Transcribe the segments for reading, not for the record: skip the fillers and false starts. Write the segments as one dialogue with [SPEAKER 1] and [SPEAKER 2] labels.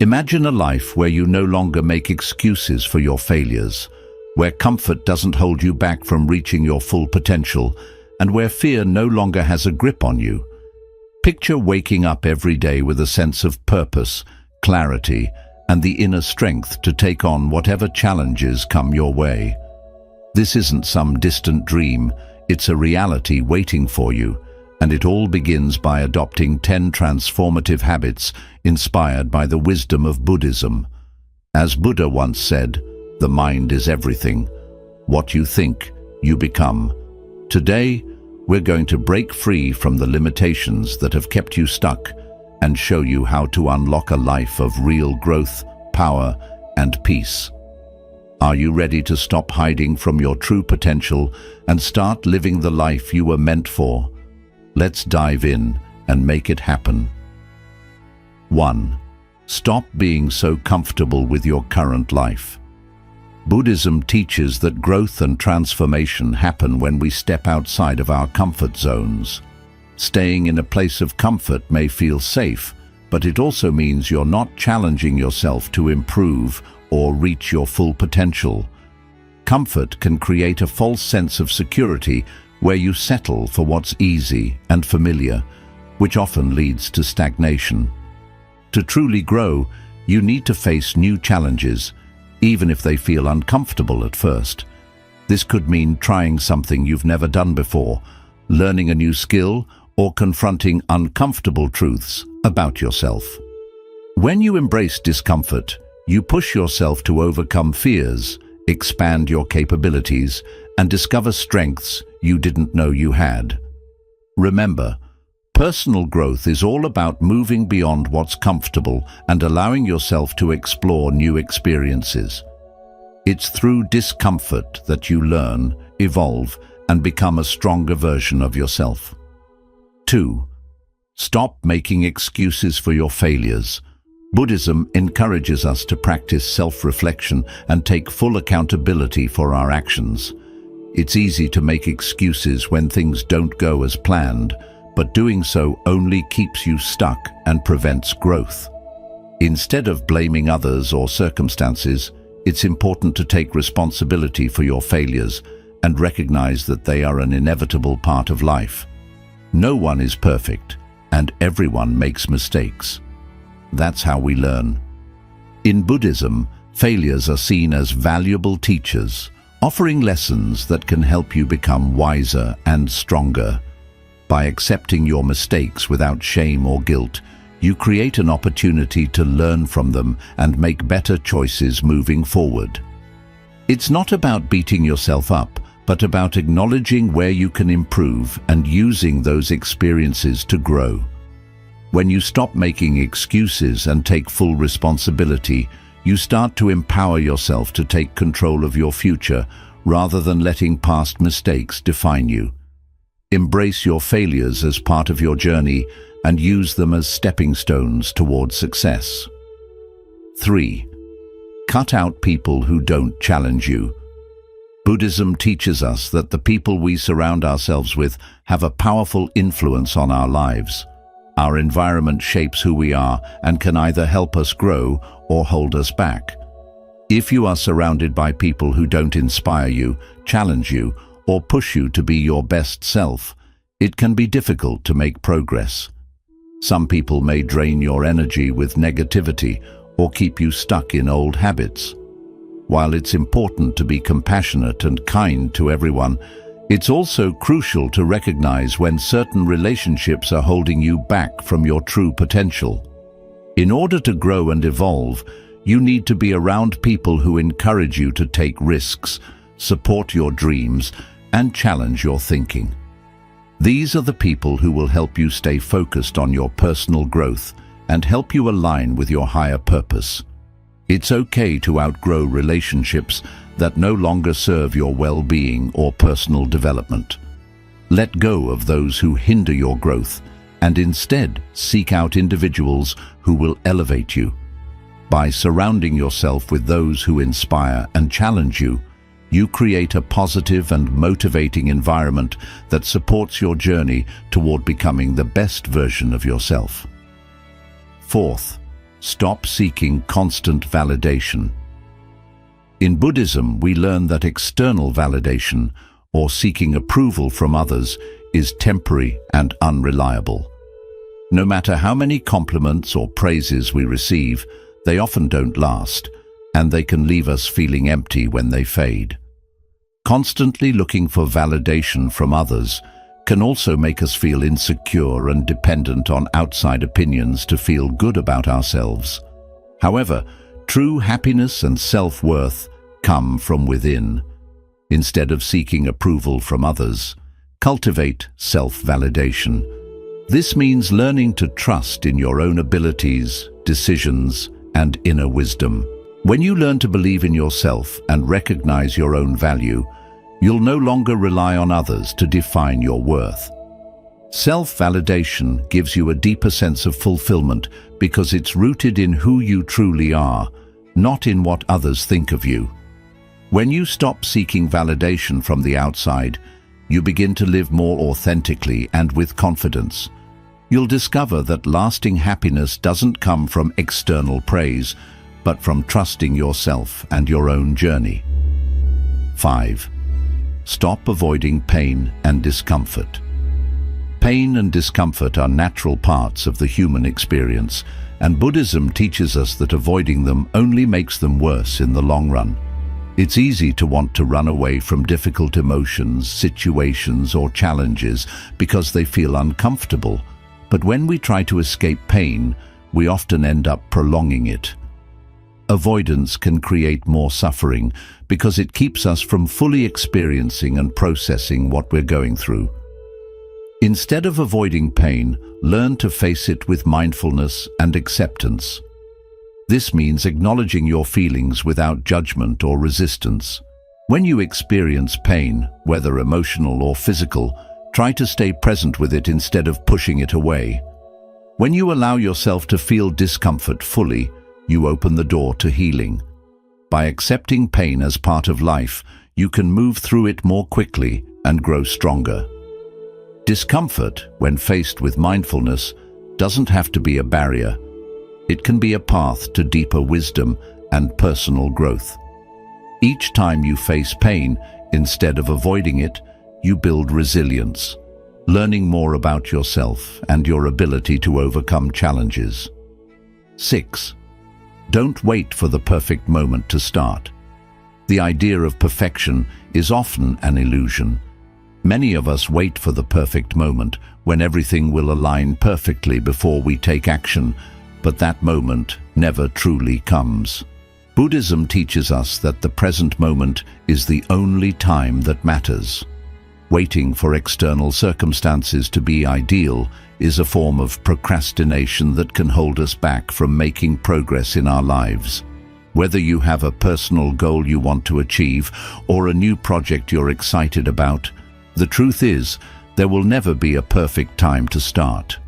[SPEAKER 1] Imagine a life where you no longer make excuses for your failures, where comfort doesn't hold you back from reaching your full potential, and where fear no longer has a grip on you. Picture waking up every day with a sense of purpose, clarity, and the inner strength to take on whatever challenges come your way. This isn't some distant dream, it's a reality waiting for you, and it all begins by adopting 10 transformative habits inspired by the wisdom of Buddhism. As Buddha once said, "The mind is everything. What you think, you become." Today, we're going to break free from the limitations that have kept you stuck and show you how to unlock a life of real growth, power, and peace. Are you ready to stop hiding from your true potential and start living the life you were meant for? Let's dive in and make it happen. 1. Stop being so comfortable with your current life. Buddhism teaches that growth and transformation happen when we step outside of our comfort zones. Staying in a place of comfort may feel safe, but it also means you're not challenging yourself to improve or reach your full potential. Comfort can create a false sense of security where you settle for what's easy and familiar, which often leads to stagnation. To truly grow, you need to face new challenges, even if they feel uncomfortable at first. This could mean trying something you've never done before, learning a new skill, or confronting uncomfortable truths about yourself. When you embrace discomfort, you push yourself to overcome fears, expand your capabilities, and discover strengths you didn't know you had. Remember, personal growth is all about moving beyond what's comfortable and allowing yourself to explore new experiences. It's through discomfort that you learn, evolve, and become a stronger version of yourself. 2. Stop making excuses for your failures. Buddhism encourages us to practice self-reflection and take full accountability for our actions. It's easy to make excuses when things don't go as planned, but doing so only keeps you stuck and prevents growth. Instead of blaming others or circumstances, it's important to take responsibility for your failures and recognize that they are an inevitable part of life. No one is perfect, and everyone makes mistakes. That's how we learn. In Buddhism, failures are seen as valuable teachers, offering lessons that can help you become wiser and stronger. By accepting your mistakes without shame or guilt, you create an opportunity to learn from them and make better choices moving forward. It's not about beating yourself up, but about acknowledging where you can improve and using those experiences to grow. When you stop making excuses and take full responsibility, you start to empower yourself to take control of your future rather than letting past mistakes define you. Embrace your failures as part of your journey and use them as stepping stones towards success. 3. Cut out people who don't challenge you. Buddhism teaches us that the people we surround ourselves with have a powerful influence on our lives. Our environment shapes who we are and can either help us grow or hold us back. If you are surrounded by people who don't inspire you, challenge you, or push you to be your best self, it can be difficult to make progress. Some people may drain your energy with negativity or keep you stuck in old habits. While it's important to be compassionate and kind to everyone, it's also crucial to recognize when certain relationships are holding you back from your true potential. In order to grow and evolve, you need to be around people who encourage you to take risks, support your dreams, and challenge your thinking. These are the people who will help you stay focused on your personal growth and help you align with your higher purpose. It's okay to outgrow relationships that no longer serve your well-being or personal development. Let go of those who hinder your growth and instead seek out individuals who will elevate you. By surrounding yourself with those who inspire and challenge you, you create a positive and motivating environment that supports your journey toward becoming the best version of yourself. 4. Stop seeking constant validation. In Buddhism, we learn that external validation, or seeking approval from others, is temporary and unreliable. No matter how many compliments or praises we receive, they often don't last, and they can leave us feeling empty when they fade. Constantly looking for validation from others can also make us feel insecure and dependent on outside opinions to feel good about ourselves. However, true happiness and self-worth come from within. Instead of seeking approval from others, cultivate self-validation. This means learning to trust in your own abilities, decisions, and inner wisdom. When you learn to believe in yourself and recognize your own value, you'll no longer rely on others to define your worth. Self-validation gives you a deeper sense of fulfillment because it's rooted in who you truly are, not in what others think of you. When you stop seeking validation from the outside, you begin to live more authentically and with confidence. You'll discover that lasting happiness doesn't come from external praise, but from trusting yourself and your own journey. 5. Stop avoiding pain and discomfort. Pain and discomfort are natural parts of the human experience, and Buddhism teaches us that avoiding them only makes them worse in the long run. It's easy to want to run away from difficult emotions, situations, or challenges because they feel uncomfortable. But when we try to escape pain, we often end up prolonging it. Avoidance can create more suffering because it keeps us from fully experiencing and processing what we're going through. Instead of avoiding pain, learn to face it with mindfulness and acceptance. This means acknowledging your feelings without judgment or resistance. When you experience pain, whether emotional or physical, try to stay present with it instead of pushing it away. When you allow yourself to feel discomfort fully, you open the door to healing. By accepting pain as part of life, you can move through it more quickly and grow stronger. Discomfort, when faced with mindfulness, doesn't have to be a barrier. It can be a path to deeper wisdom and personal growth. Each time you face pain, instead of avoiding it, you build resilience, learning more about yourself and your ability to overcome challenges. 6. Don't wait for the perfect moment to start. The idea of perfection is often an illusion. Many of us wait for the perfect moment when everything will align perfectly before we take action, but that moment never truly comes. Buddhism teaches us that the present moment is the only time that matters. Waiting for external circumstances to be ideal is a form of procrastination that can hold us back from making progress in our lives. Whether you have a personal goal you want to achieve or a new project you're excited about, the truth is, there will never be a perfect time to start.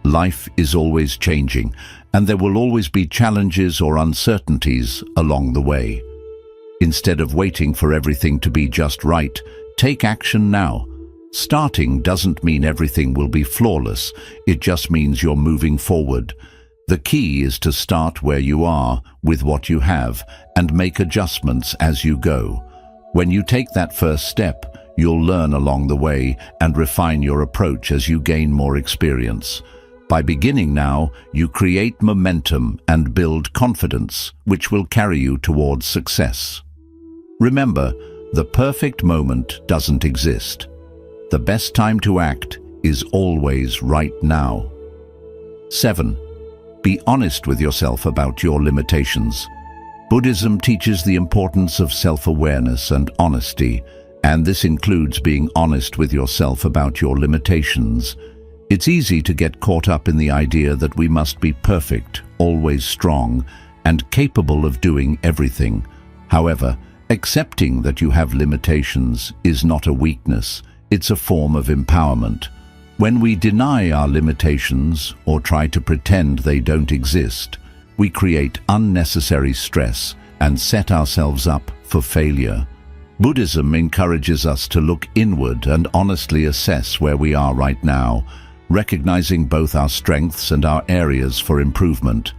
[SPEAKER 1] Life is always changing, and there will always be challenges or uncertainties along the way. Instead of waiting for everything to be just right, take action now. Starting doesn't mean everything will be flawless, it just means you're moving forward. The key is to start where you are, with what you have, and make adjustments as you go. When you take that first step, you'll learn along the way and refine your approach as you gain more experience. By beginning now, you create momentum and build confidence, which will carry you towards success. Remember, the perfect moment doesn't exist. The best time to act is always right now. 7. Be honest with yourself about your limitations. Buddhism teaches the importance of self-awareness and honesty, and this includes being honest with yourself about your limitations. It's easy to get caught up in the idea that we must be perfect, always strong, and capable of doing everything. However, accepting that you have limitations is not a weakness, it's a form of empowerment. When we deny our limitations or try to pretend they don't exist, we create unnecessary stress and set ourselves up for failure. Buddhism encourages us to look inward and honestly assess where we are right now, recognizing both our strengths and our areas for improvement.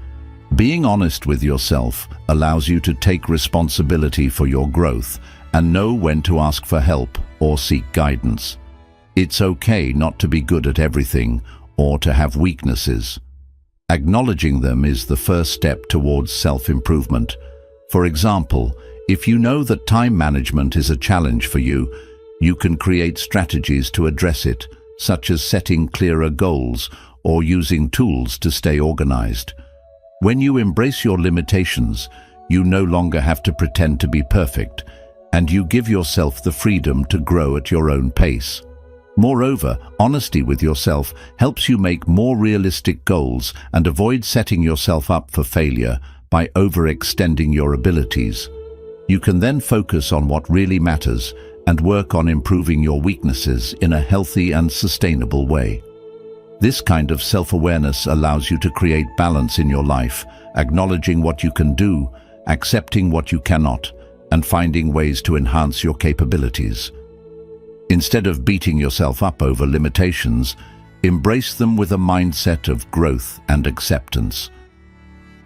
[SPEAKER 1] Being honest with yourself allows you to take responsibility for your growth and know when to ask for help or seek guidance. It's okay not to be good at everything or to have weaknesses. Acknowledging them is the first step towards self-improvement. For example, if you know that time management is a challenge for you, you can create strategies to address it, such as setting clearer goals or using tools to stay organized. When you embrace your limitations, you no longer have to pretend to be perfect, and you give yourself the freedom to grow at your own pace. Moreover, honesty with yourself helps you make more realistic goals and avoid setting yourself up for failure by overextending your abilities. You can then focus on what really matters and work on improving your weaknesses in a healthy and sustainable way. This kind of self-awareness allows you to create balance in your life, acknowledging what you can do, accepting what you cannot, and finding ways to enhance your capabilities. Instead of beating yourself up over limitations, embrace them with a mindset of growth and acceptance.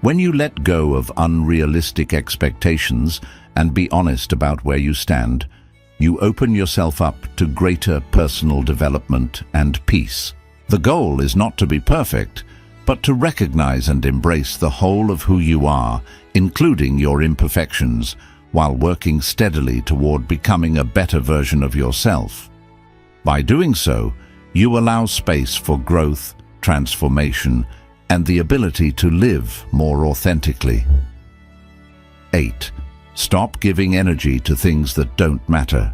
[SPEAKER 1] When you let go of unrealistic expectations and be honest about where you stand, you open yourself up to greater personal development and peace. The goal is not to be perfect, but to recognize and embrace the whole of who you are, including your imperfections, while working steadily toward becoming a better version of yourself. By doing so, you allow space for growth, transformation, and the ability to live more authentically. 8. Stop giving energy to things that don't matter.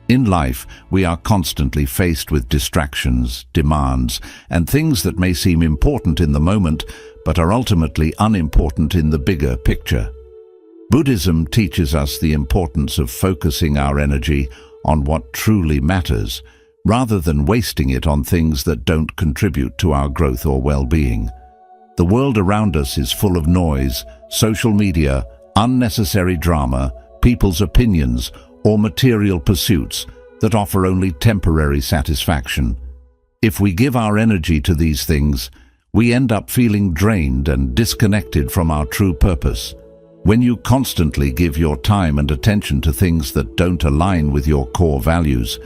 [SPEAKER 1] In life, we are constantly faced with distractions, demands, and things that may seem important in the moment, but are ultimately unimportant in the bigger picture. Buddhism teaches us the importance of focusing our energy on what truly matters, rather than wasting it on things that don't contribute to our growth or well-being. The world around us is full of noise, social media, unnecessary drama, people's opinions, or material pursuits that offer only temporary satisfaction. If we give our energy to these things, we end up feeling drained and disconnected from our true purpose. When you constantly give your time and attention to things that don't align with your core values,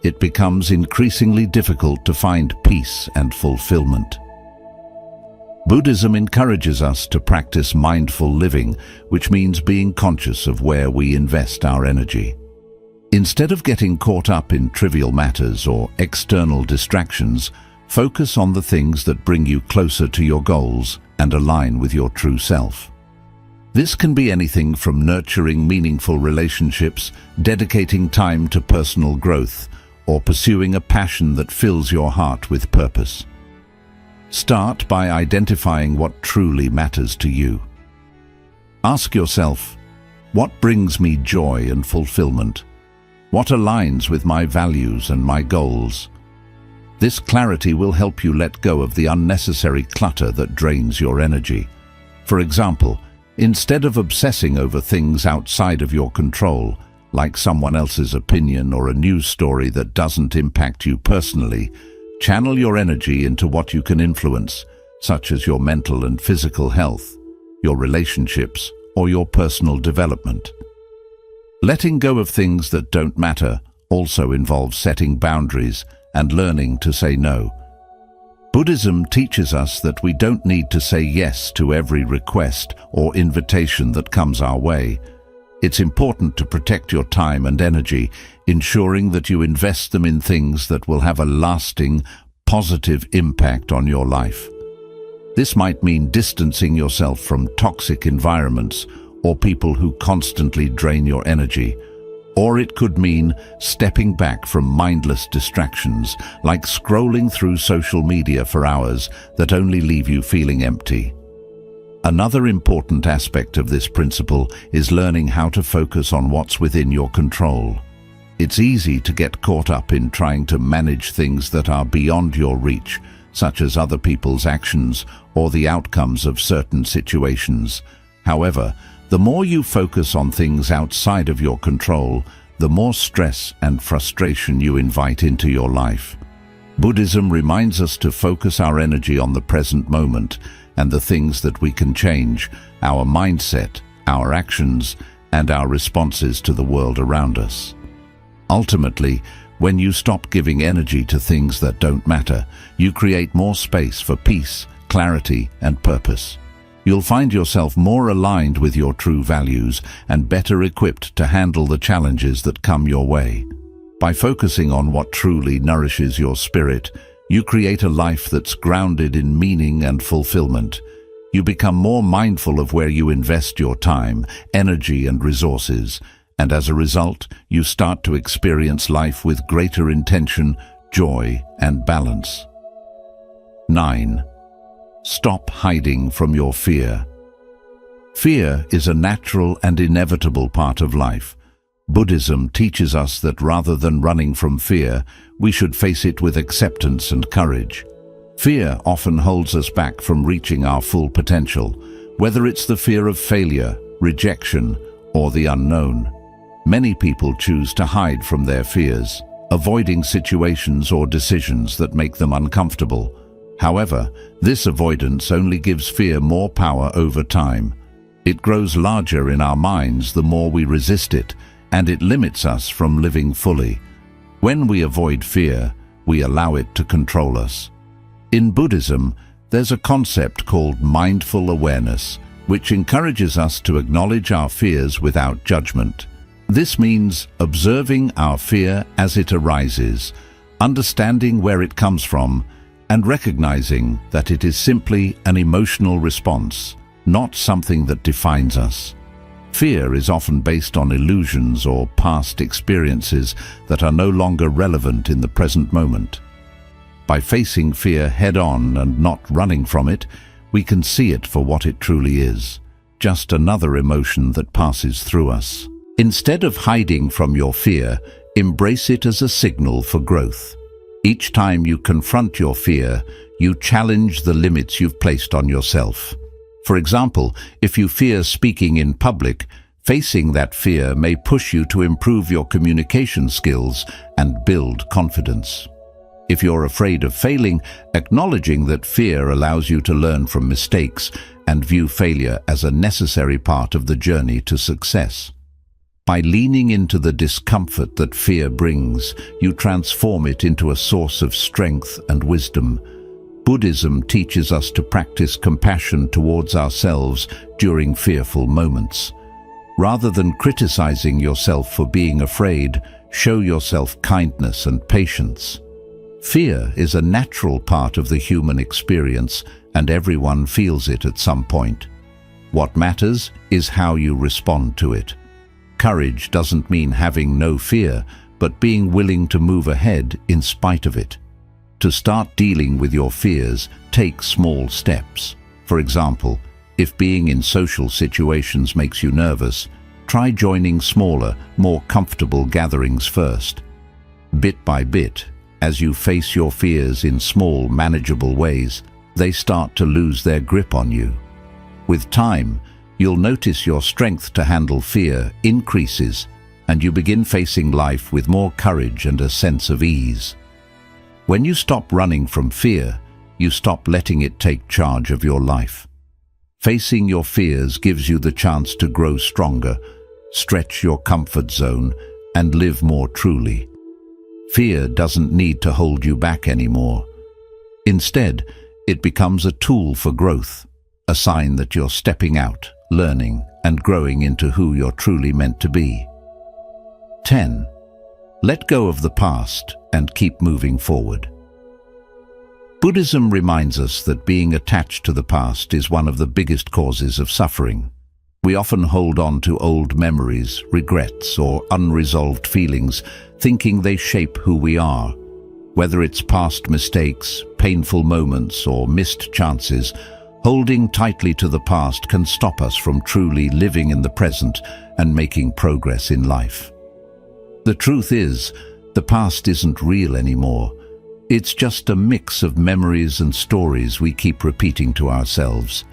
[SPEAKER 1] it becomes increasingly difficult to find peace and fulfillment. Buddhism encourages us to practice mindful living, which means being conscious of where we invest our energy. Instead of getting caught up in trivial matters or external distractions, focus on the things that bring you closer to your goals and align with your true self. This can be anything from nurturing meaningful relationships, dedicating time to personal growth, or pursuing a passion that fills your heart with purpose. Start by identifying what truly matters to you. Ask yourself, what brings me joy and fulfillment? What aligns with my values and my goals? This clarity will help you let go of the unnecessary clutter that drains your energy. For example, instead of obsessing over things outside of your control, like someone else's opinion or a news story that doesn't impact you personally, channel your energy into what you can influence, such as your mental and physical health, your relationships, or your personal development. Letting go of things that don't matter also involves setting boundaries and learning to say no. Buddhism teaches us that we don't need to say yes to every request or invitation that comes our way. It's important to protect your time and energy, ensuring that you invest them in things that will have a lasting, positive impact on your life. This might mean distancing yourself from toxic environments or people who constantly drain your energy, or it could mean stepping back from mindless distractions, like scrolling through social media for hours that only leave you feeling empty. Another important aspect of this principle is learning how to focus on what's within your control. It's easy to get caught up in trying to manage things that are beyond your reach, such as other people's actions or the outcomes of certain situations. However, the more you focus on things outside of your control, the more stress and frustration you invite into your life. Buddhism reminds us to focus our energy on the present moment and the things that we can change: our mindset, our actions, and our responses to the world around us. Ultimately, when you stop giving energy to things that don't matter, you create more space for peace, clarity, and purpose. You'll find yourself more aligned with your true values and better equipped to handle the challenges that come your way. By focusing on what truly nourishes your spirit, you create a life that's grounded in meaning and fulfillment. You become more mindful of where you invest your time, energy, and resources, and as a result, you start to experience life with greater intention, joy, and balance. 9. Stop hiding from your fear. Fear is a natural and inevitable part of life. Buddhism teaches us that rather than running from fear, we should face it with acceptance and courage. Fear often holds us back from reaching our full potential, whether it's the fear of failure, rejection, or the unknown. Many people choose to hide from their fears, avoiding situations or decisions that make them uncomfortable. However, this avoidance only gives fear more power over time. It grows larger in our minds the more we resist it, and it limits us from living fully. When we avoid fear, we allow it to control us. In Buddhism, there's a concept called mindful awareness, which encourages us to acknowledge our fears without judgment. This means observing our fear as it arises, understanding where it comes from, and recognizing that it is simply an emotional response, not something that defines us. Fear is often based on illusions or past experiences that are no longer relevant in the present moment. By facing fear head-on and not running from it, we can see it for what it truly is, just another emotion that passes through us. Instead of hiding from your fear, embrace it as a signal for growth. Each time you confront your fear, you challenge the limits you've placed on yourself. For example, if you fear speaking in public, facing that fear may push you to improve your communication skills and build confidence. If you're afraid of failing, acknowledging that fear allows you to learn from mistakes and view failure as a necessary part of the journey to success. By leaning into the discomfort that fear brings, you transform it into a source of strength and wisdom. Buddhism teaches us to practice compassion towards ourselves during fearful moments. Rather than criticizing yourself for being afraid, show yourself kindness and patience. Fear is a natural part of the human experience, and everyone feels it at some point. What matters is how you respond to it. Courage doesn't mean having no fear, but being willing to move ahead in spite of it. To start dealing with your fears, take small steps. For example, if being in social situations makes you nervous, try joining smaller, more comfortable gatherings first. Bit by bit, as you face your fears in small, manageable ways, they start to lose their grip on you. With time, you'll notice your strength to handle fear increases, and you begin facing life with more courage and a sense of ease. When you stop running from fear, you stop letting it take charge of your life. Facing your fears gives you the chance to grow stronger, stretch your comfort zone, and live more truly. Fear doesn't need to hold you back anymore. Instead, it becomes a tool for growth, a sign that you're stepping out, learning, and growing into who you're truly meant to be. 10. Let go of the past and keep moving forward. Buddhism reminds us that being attached to the past is one of the biggest causes of suffering. We often hold on to old memories, regrets, or unresolved feelings, thinking they shape who we are. Whether it's past mistakes, painful moments, or missed chances, holding tightly to the past can stop us from truly living in the present and making progress in life. The truth is, the past isn't real anymore. It's just a mix of memories and stories we keep repeating to ourselves.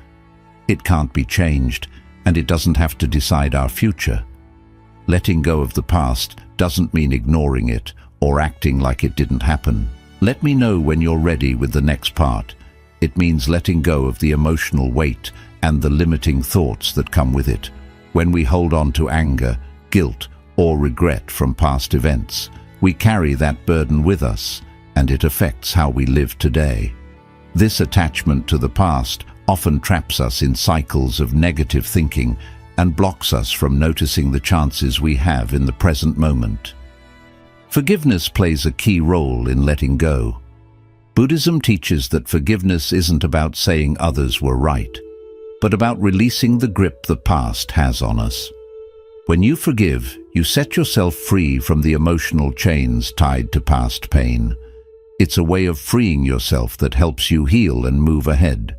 [SPEAKER 1] It can't be changed, and it doesn't have to decide our future. Letting go of the past doesn't mean ignoring it or acting like it didn't happen. Let me know when you're ready with the next part. It means letting go of the emotional weight and the limiting thoughts that come with it. When we hold on to anger, guilt, or regret from past events, we carry that burden with us, and it affects how we live today. This attachment to the past often traps us in cycles of negative thinking and blocks us from noticing the chances we have in the present moment. Forgiveness plays a key role in letting go. Buddhism teaches that forgiveness isn't about saying others were right, but about releasing the grip the past has on us. When you forgive, you set yourself free from the emotional chains tied to past pain. It's a way of freeing yourself that helps you heal and move ahead.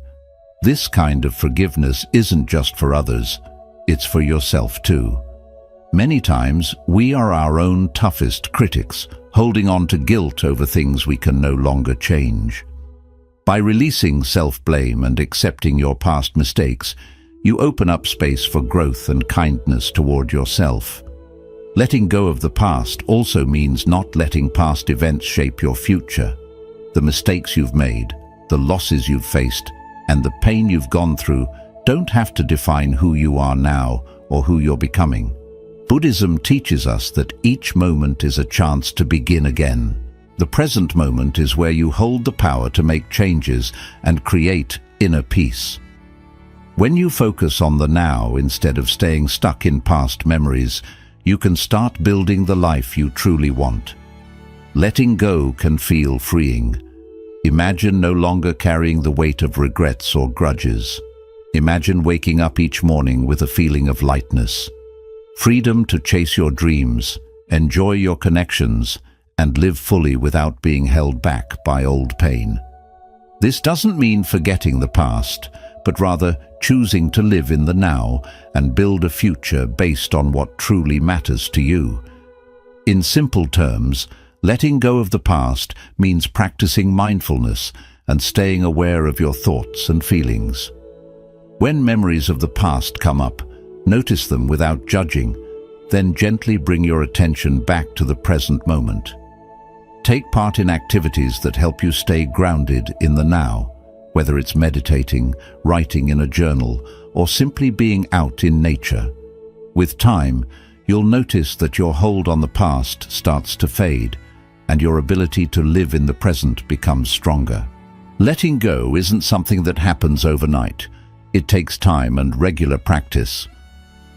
[SPEAKER 1] This kind of forgiveness isn't just for others, it's for yourself too. Many times, we are our own toughest critics, holding on to guilt over things we can no longer change. By releasing self-blame and accepting your past mistakes, you open up space for growth and kindness toward yourself. Letting go of the past also means not letting past events shape your future. The mistakes you've made, the losses you've faced, and the pain you've gone through don't have to define who you are now or who you're becoming. Buddhism teaches us that each moment is a chance to begin again. The present moment is where you hold the power to make changes and create inner peace. When you focus on the now instead of staying stuck in past memories, you can start building the life you truly want. Letting go can feel freeing. Imagine no longer carrying the weight of regrets or grudges. Imagine waking up each morning with a feeling of lightness. Freedom to chase your dreams, enjoy your connections, and live fully without being held back by old pain. This doesn't mean forgetting the past, but rather choosing to live in the now and build a future based on what truly matters to you. In simple terms, letting go of the past means practicing mindfulness and staying aware of your thoughts and feelings. When memories of the past come up, notice them without judging, then gently bring your attention back to the present moment. Take part in activities that help you stay grounded in the now, whether it's meditating, writing in a journal, or simply being out in nature. With time, you'll notice that your hold on the past starts to fade, and your ability to live in the present becomes stronger. Letting go isn't something that happens overnight. It takes time and regular practice.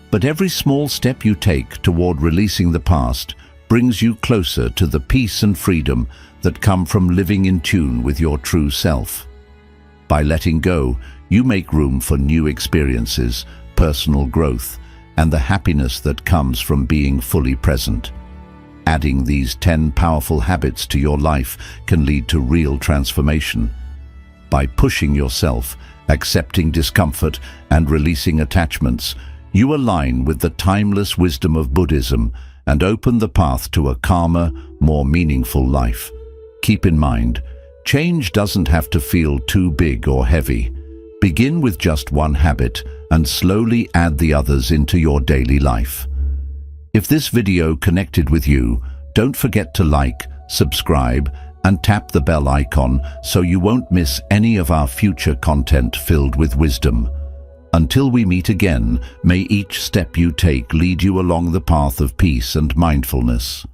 [SPEAKER 1] But every small step you take toward releasing the past brings you closer to the peace and freedom that come from living in tune with your true self. By letting go, you make room for new experiences, personal growth, and the happiness that comes from being fully present. Adding these 10 powerful habits to your life can lead to real transformation. By pushing yourself, accepting discomfort, and releasing attachments, you align with the timeless wisdom of Buddhism and open the path to a calmer, more meaningful life. Keep in mind, change doesn't have to feel too big or heavy. Begin with just one habit and slowly add the others into your daily life. If this video connected with you, don't forget to like, subscribe, and tap the bell icon so you won't miss any of our future content filled with wisdom. Until we meet again, may each step you take lead you along the path of peace and mindfulness.